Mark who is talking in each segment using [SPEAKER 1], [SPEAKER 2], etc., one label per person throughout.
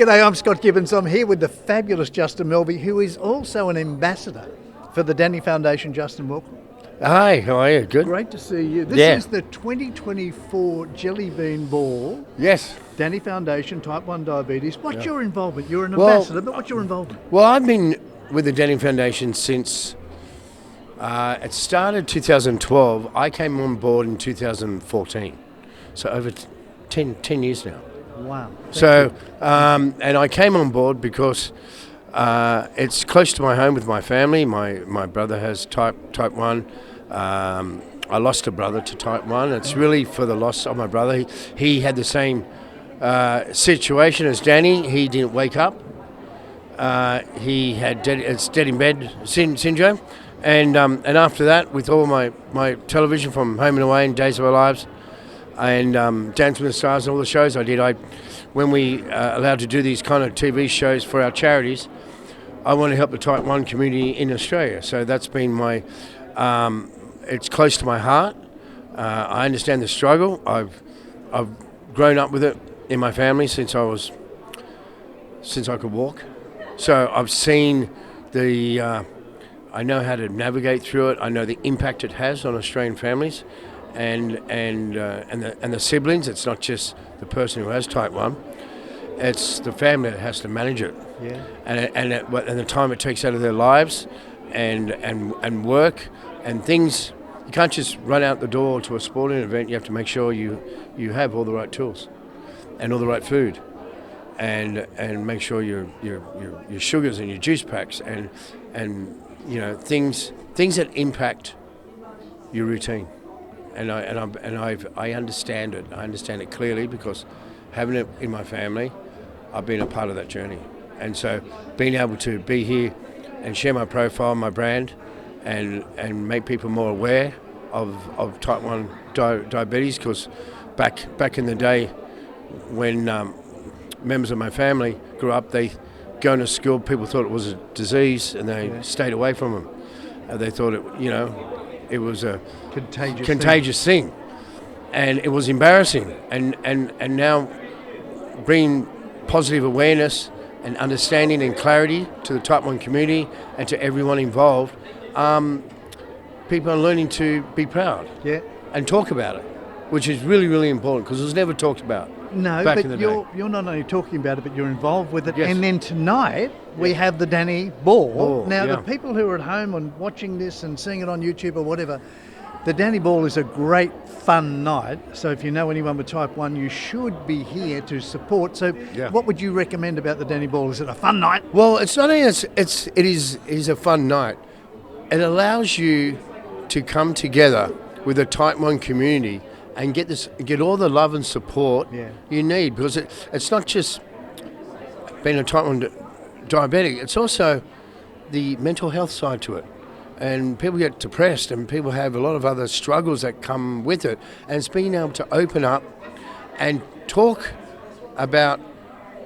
[SPEAKER 1] G'day, I'm Scott Gibbons. I'm here with the fabulous Justin Melby, who is also an ambassador for the Danny Foundation. Justin, welcome.
[SPEAKER 2] Hi, how are you? Good?
[SPEAKER 1] Great to see you. This is the 2024 Jelly Bean Ball.
[SPEAKER 2] Yes.
[SPEAKER 1] Danny Foundation, Type 1 Diabetes. What's your involvement? You're an ambassador, but what's your involvement?
[SPEAKER 2] Well, I've been with the Danny Foundation since it started 2012. I came on board in 2014. So over 10 years now.
[SPEAKER 1] Wow.
[SPEAKER 2] And I came on board because it's close to my home with my family. My brother has type 1. I lost a brother to type 1. It's really for the loss of my brother. He had the same situation as Danny. He didn't wake up. He had dead in bed syndrome. And after that, with all my television from Home and Away and Days of Our Lives, and Dancing with the Stars and all the shows I did, when we allowed to do these kind of TV shows for our charities, I want to help the Type 1 community in Australia. So that's been my, it's close to my heart. I understand the struggle. I've grown up with it in my family since I could walk. So I've seen I know how to navigate through it. I know the impact it has on Australian families. And the siblings. It's not just the person who has type 1. It's the family that has to manage it.
[SPEAKER 1] Yeah.
[SPEAKER 2] And the time it takes out of their lives, and work and things. You can't just run out the door to a sporting event. You have to make sure you have all the right tools, and all the right food, and make sure your sugars and your juice packs and things that impact your routine. And I understand it. I understand it clearly because having it in my family, I've been a part of that journey. And so being able to be here and share my profile, my brand, and make people more aware of type 1 diabetes, because back in the day when members of my family grew up, they going to school, people thought it was a disease and they stayed away from them. They thought it was a contagious thing. And it was embarrassing. And now bringing positive awareness and understanding and clarity to the type 1 community and to everyone involved, people are learning to be proud and talk about it, which is really, really important because it was never talked about.
[SPEAKER 1] No,
[SPEAKER 2] back
[SPEAKER 1] but
[SPEAKER 2] in the
[SPEAKER 1] you're not only talking about it, but you're involved with it.
[SPEAKER 2] Yes.
[SPEAKER 1] And then tonight we have the Danny Ball. Now,
[SPEAKER 2] yeah.
[SPEAKER 1] the people who are at home and watching this and seeing it on YouTube or whatever, the Danny Ball is a great fun night. So if you know anyone with type 1, you should be here to support. So what would you recommend about the Danny Ball? Is it a fun night?
[SPEAKER 2] Well, it's not only it is a fun night. It allows you to come together with the type 1 community and get all the love and support you need, because it's not just being a type 1 diabetic, it's also the mental health side to it. And people get depressed and people have a lot of other struggles that come with it. And it's being able to open up and talk about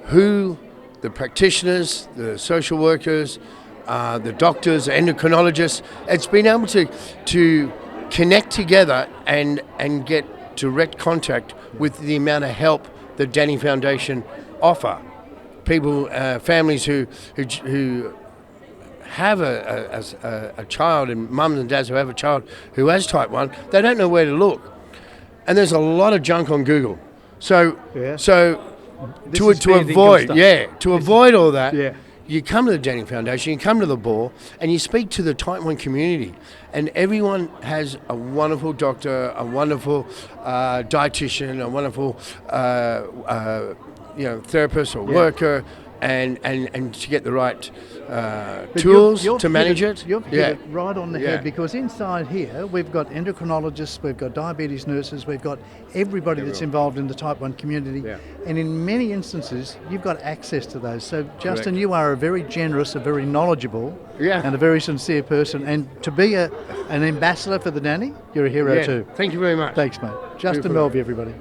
[SPEAKER 2] who the practitioners, the social workers, the doctors, the endocrinologists, it's been able to connect together and get direct contact with the amount of help the Danny Foundation offer. People, families who have a child, and mums and dads who have a child who has type 1, they don't know where to look. And there's a lot of junk on Google. So to avoid all that, you come to the Danny Foundation, you come to the Ball, and you speak to the type 1 community. And everyone has a wonderful doctor, a wonderful dietitian, a wonderful therapist or worker, and to get the right tools to manage it.
[SPEAKER 1] You've hit it right on the head, because inside here we've got endocrinologists, we've got diabetes nurses, we've got everybody that's involved in the type 1 community, and in many instances you've got access to those. So Justin, you are a very generous, a very knowledgeable and a very sincere person, and to be an ambassador for the Danny, you're a hero too.
[SPEAKER 2] Thank you very much.
[SPEAKER 1] Thanks, mate. Justin Melby, everybody.